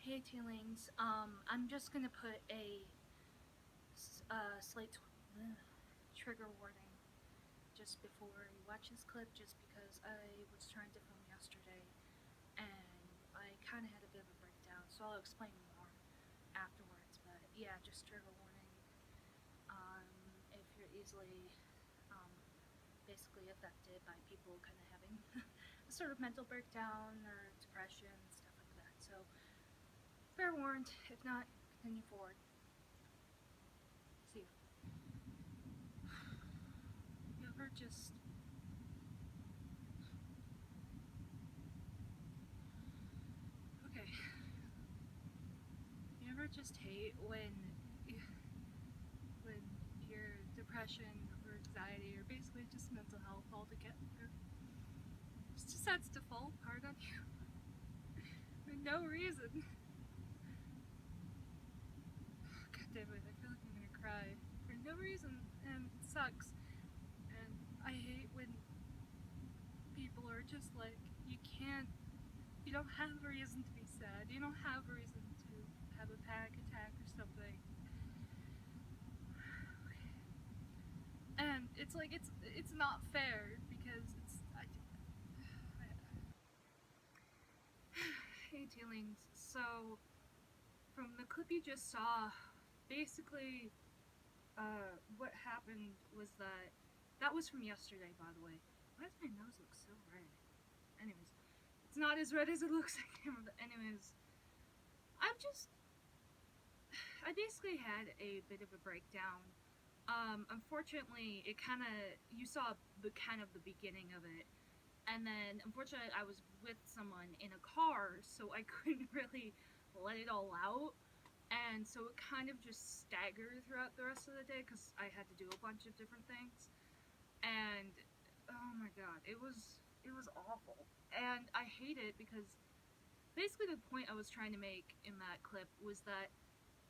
Hey Tealings, I'm just gonna put a slight trigger warning just before you watch this clip, just because I was trying to film yesterday and I kind of had a bit of a breakdown, so I'll explain more afterwards. But yeah, just trigger warning. If you're easily um, basically affected by people kind of having a sort of mental breakdown or depression, stuff like that. So fair warned. If not, continue forward. See you. You ever just okay? You ever just hate when your depression or anxiety or basically just mental health altogether just decides to fall apart on you for no reason? God damn it! I feel like I'm gonna cry for no reason, and it sucks. And I hate when people are just like, you don't have a reason to be sad. You don't have a reason to have a panic attack or something. And it's like it's not fair because hey Tealings. So from the clip you just saw, basically, what happened was that was from yesterday, by the way. Why does my nose look so red? Anyways, it's not as red as it looks like. Anyways, I'm just I basically had a bit of a breakdown. Unfortunately, it kind of you saw the kind of the beginning of it, and then unfortunately I was with someone in a car, so I couldn't really let it all out, and so it kind of just staggered throughout the rest of the day because I had to do a bunch of different things, and oh my god, it was awful, and I hate it because basically the point I was trying to make in that clip was that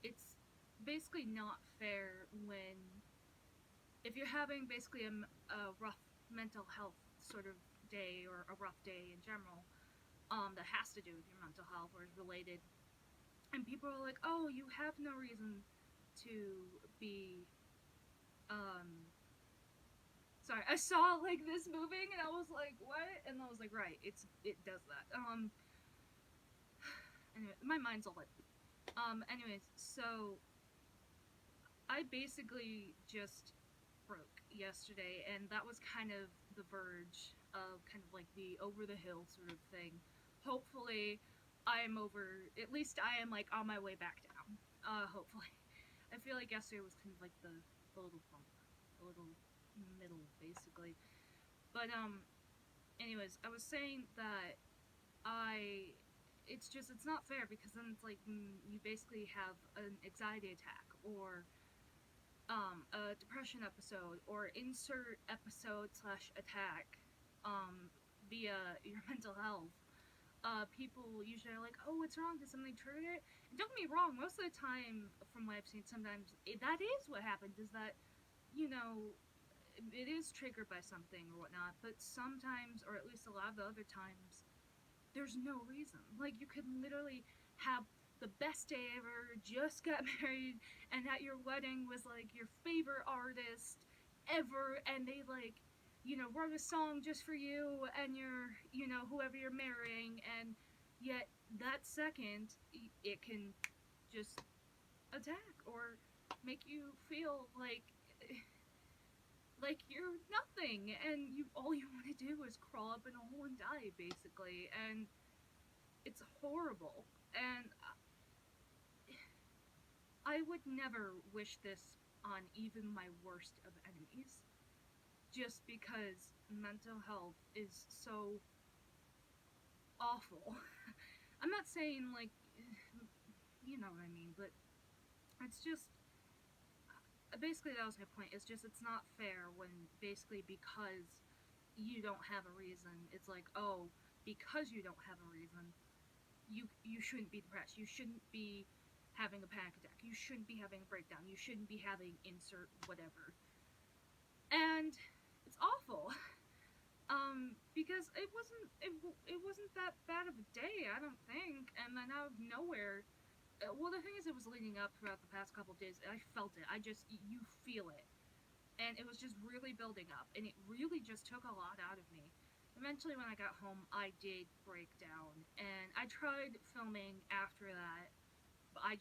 it's basically not fair when if you're having basically a rough mental health sort of day or a rough day in general, that has to do with your mental health or is related, and people are like, "Oh, you have no reason to be." Um, sorry, I saw like this moving, and I was like, "What?" And I was like, "Right, it does that." Anyway, my mind's all like, anyways, so I basically just broke yesterday, and that was kind of the verge of kind of like the over the hill sort of thing. Hopefully, I am over. At least I am like on my way back down. Hopefully, I feel like yesterday was kind of like the little bump, the little middle, basically. But anyways, I was saying that I. It's not fair because then it's like you basically have an anxiety attack or a depression episode or insert episode slash attack via your mental health. People usually are like, "Oh, what's wrong? Did something trigger it?" And don't get me wrong, most of the time, from what I've seen, sometimes that is what happens. Is that you know it is triggered by something or whatnot, but sometimes, or at least a lot of the other times, there's no reason. Like, you could literally have the best day ever, just got married, and at your wedding was like your favorite artist ever, and they like, wrote a song just for you and your, whoever you're marrying, and yet that second, it can just attack or make you feel like you're nothing, and all you want to do is crawl up in a hole and die, basically, and it's horrible. And I would never wish this on even my worst of enemies, just because mental health is so awful. I'm not saying, like, you know what I mean, but it's just. Basically, that was my point. It's just, it's not fair when basically because you don't have a reason, it's like, oh, because you don't have a reason, you shouldn't be depressed. You shouldn't be having a panic attack. You shouldn't be having a breakdown. You shouldn't be having insert whatever. And it's awful. Because it wasn't that bad of a day, I don't think. And then out of nowhere, well, the thing is, it was leading up throughout the past couple of days. I felt it. You feel it, and it was just really building up, and it really just took a lot out of me. Eventually, when I got home, I did break down, and I tried filming after that, but I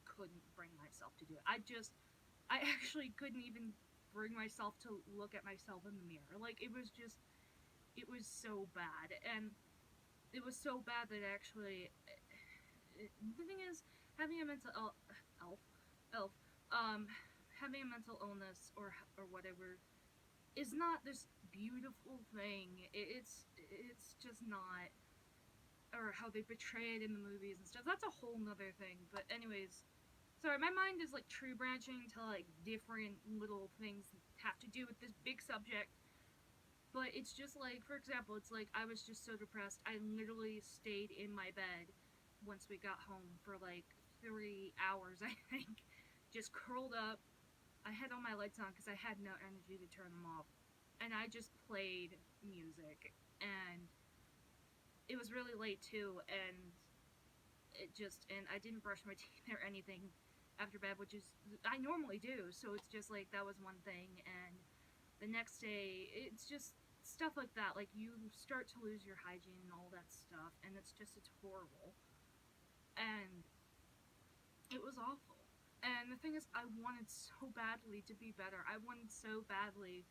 couldn't bring myself to do it. I actually couldn't even bring myself to look at myself in the mirror. Like, it was so bad, and it was so bad that actually, the thing is, having a mental elf, elf, um, having a mental illness or whatever is not this beautiful thing. It's just not, or how they portray it in the movies and stuff. That's a whole nother thing. But anyways, sorry, my mind is like tree branching to like different little things that have to do with this big subject. But it's just like, for example, it's like I was just so depressed. I literally stayed in my bed once we got home for like 3 hours, I think, just curled up. I had all my lights on because I had no energy to turn them off, and I just played music, and it was really late too, and I didn't brush my teeth or anything after bed, which is I normally do. So it's just like that was one thing, and the next day it's just stuff like that. Like you start to lose your hygiene and all that stuff, and it's horrible, and it was awful. And the thing is, I wanted so badly to be better. I wanted so badly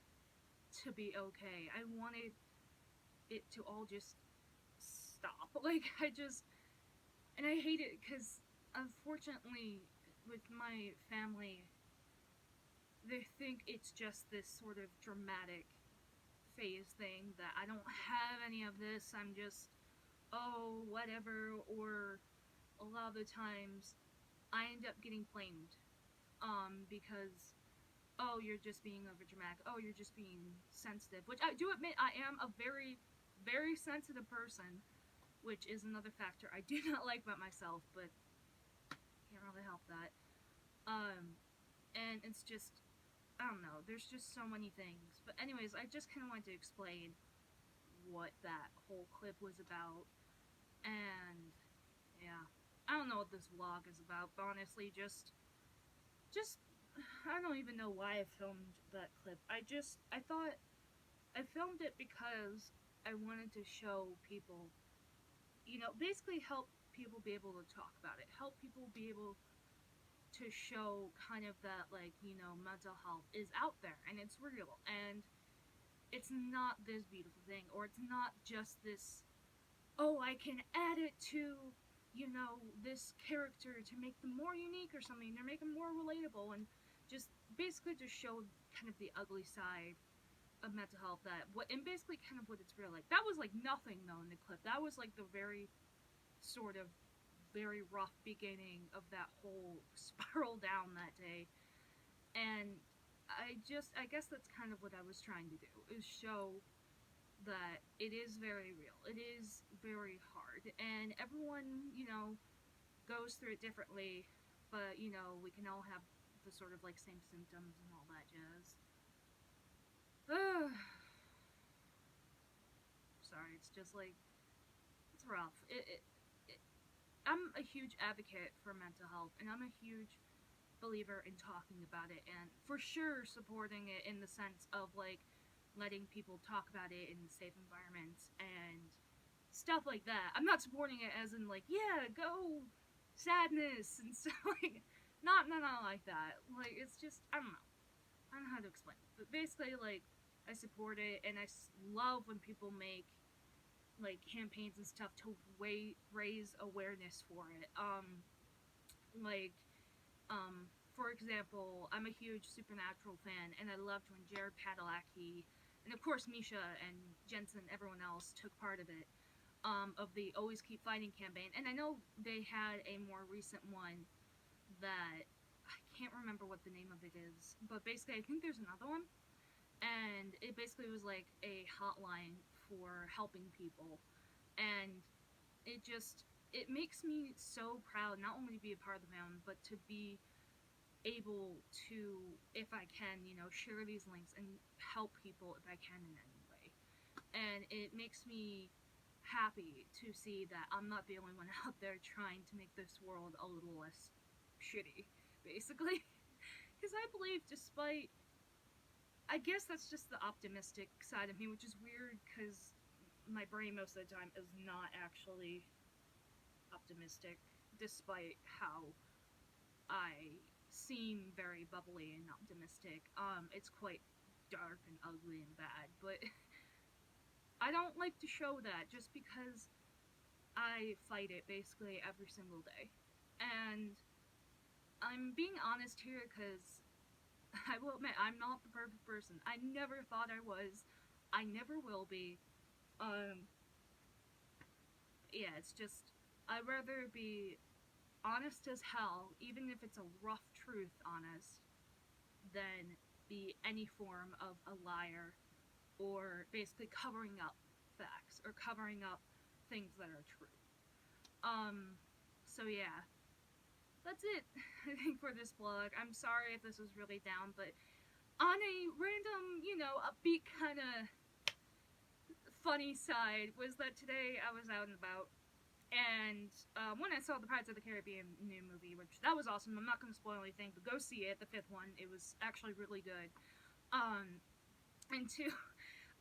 to be okay. I wanted it to all just stop. Like and I hate it because unfortunately, with my family, they think it's just this sort of dramatic phase thing that I don't have any of this. I'm just, oh, whatever. Or a lot of the times, I end up getting blamed. Because, oh, you're just being overdramatic. Oh, you're just being sensitive. Which I do admit I am a very, very sensitive person, which is another factor I do not like about myself, but can't really help that. Um, and it's just, I don't know, there's just so many things. But, anyways, I just kind of wanted to explain what that whole clip was about. And, yeah. I don't know what this vlog is about, but honestly, just, I don't even know why I filmed that clip. I thought, I filmed it because I wanted to show people, basically help people be able to talk about it, help people be able to show kind of that, like, mental health is out there and it's real and it's not this beautiful thing, or it's not just this, oh, I can add it to, this character to make them more unique or something, to make them more relatable, and just basically to show kind of the ugly side of mental health, that what, and basically kind of what it's real like. That was like nothing though in the clip. That was like the very sort of very rough beginning of that whole spiral down that day. And I guess that's kind of what I was trying to do, is show that it is very real. It is very hard. And everyone, goes through it differently, but, we can all have the sort of like same symptoms and all that jazz. Sorry, it's just like, it's rough. I'm a huge advocate for mental health, and I'm a huge believer in talking about it, and for sure supporting it in the sense of like letting people talk about it in safe environments and stuff like that. I'm not supporting it as in like, yeah, go sadness and stuff like, not like that. Like, it's just, I don't know how to explain it, but basically, like, I support it, and love when people make like campaigns and stuff to raise awareness for it. Like, for example, I'm a huge Supernatural fan, and I loved when Jared Padalecki, and of course Misha and Jensen, everyone else took part of it, of the Always Keep Fighting campaign. And I know they had a more recent one that I can't remember what the name of it is, but basically I think there's another one, and it basically was like a hotline for helping people, and it makes me so proud not only to be a part of the band, but to be able to, if I can, share these links and help people if I can in any way. and it makes me happy to see that I'm not the only one out there trying to make this world a little less shitty, basically. Because I believe, despite, I guess that's just the optimistic side of me, which is weird because my brain most of the time is not actually optimistic, despite how I seem very bubbly and optimistic. It's quite dark and ugly and bad, but I don't like to show that just because I fight it basically every single day. And I'm being honest here because I will admit I'm not the perfect person. I never thought I was. I never will be. Um, yeah, it's just I'd rather be honest as hell, even if it's a rough truth honest, than be any form of a liar or basically covering up facts or covering up things that are true. So yeah, that's it, I think, for this blog. I'm sorry if this was really down, but on a random, upbeat kind of funny side was that today I was out and about, and when I saw the Pirates of the Caribbean new movie, which that was awesome. I'm not going to spoil anything, but go see it, the fifth one. It was actually really good. And two,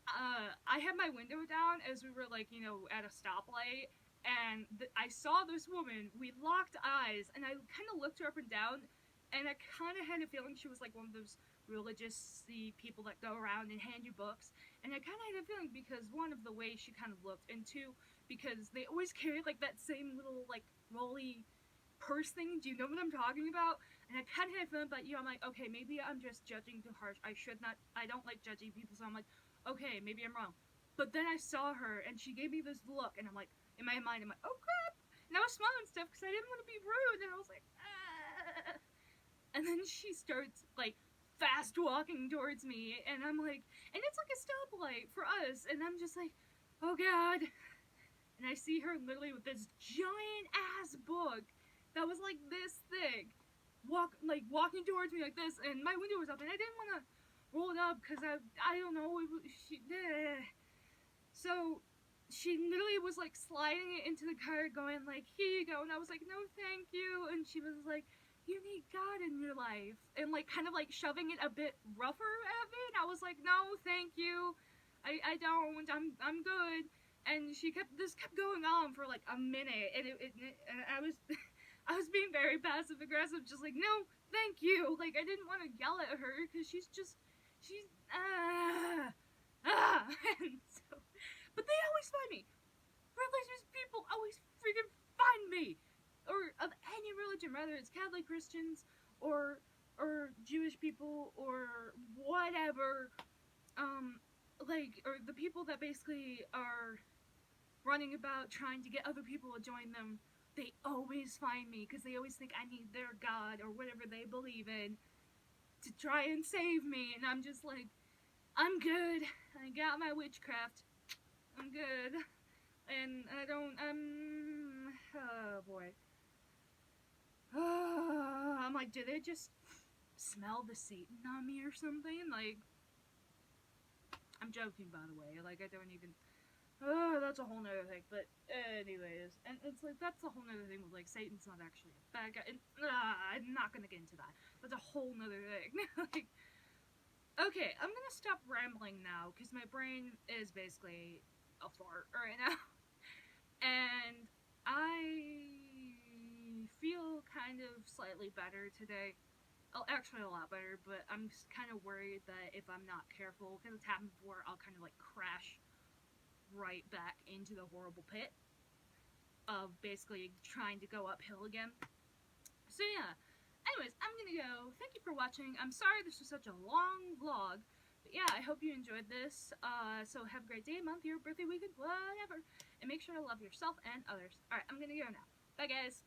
I had my window down as we were at a stoplight, and I saw this woman. We locked eyes, and I kind of looked her up and down, and I kind of had a feeling she was like one of those religious people that go around and hand you books. And I kind of had a feeling because one of the ways she kind of looked, and two, because they always carry like that same little like rolly purse thing. Do you know what I'm talking about? And I kind of had a feeling about you. I'm like, okay, maybe I'm just judging too harsh. I should not. I don't like judging people, so I'm like, okay, maybe I'm wrong. But then I saw her, and she gave me this look, and I'm like, in my mind, I'm like, oh crap! And I was smiling and stuff because I didn't want to be rude, and I was like, ah. And then she starts like fast walking towards me, and I'm like, and it's like a stoplight for us, and I'm just like, oh god. And I see her literally with this giant ass book that was like this thick, walking towards me like this, and my window was up, and I didn't want to roll it up because I don't know, so she literally was like sliding it into the car, going like, here you go, and I was like, no thank you, and she was like, you need God in your life, and like kind of like shoving it a bit rougher at me, and I was like, no thank you, I don't, I'm good. And this kept going on for like a minute, and and I was I was being very passive aggressive, just like, no thank you, like I didn't want to yell at her because she's and so, but they always find me. Religious people always freaking find me, or of any religion, whether it's Catholic Christians or Jewish people or whatever. Or the people that basically are running about trying to get other people to join them, they always find me because they always think I need their God or whatever they believe in to try and save me, and I'm just like, I'm good. I got my witchcraft. I'm good. And I don't, oh boy. I'm like, do they just smell the Satan on me or something? Like, I'm joking, by the way. Like, I don't even, that's a whole nother thing. But anyways, and it's like, that's a whole nother thing with like, Satan's not actually a bad guy. And, I'm not gonna get into that. That's a whole nother thing. Like, okay, I'm gonna stop rambling now because my brain is basically a fart right now. And I feel kind of slightly better today. Oh, actually, a lot better, but I'm just kind of worried that if I'm not careful, because it's happened before, I'll kind of like crash right back into the horrible pit of basically trying to go uphill again. So, yeah. Anyways, I'm gonna go. Thank you for watching. I'm sorry this was such a long vlog. But yeah, I hope you enjoyed this. So have a great day, month, year, birthday, weekend, whatever. And make sure to love yourself and others. Alright, I'm gonna go now. Bye, guys.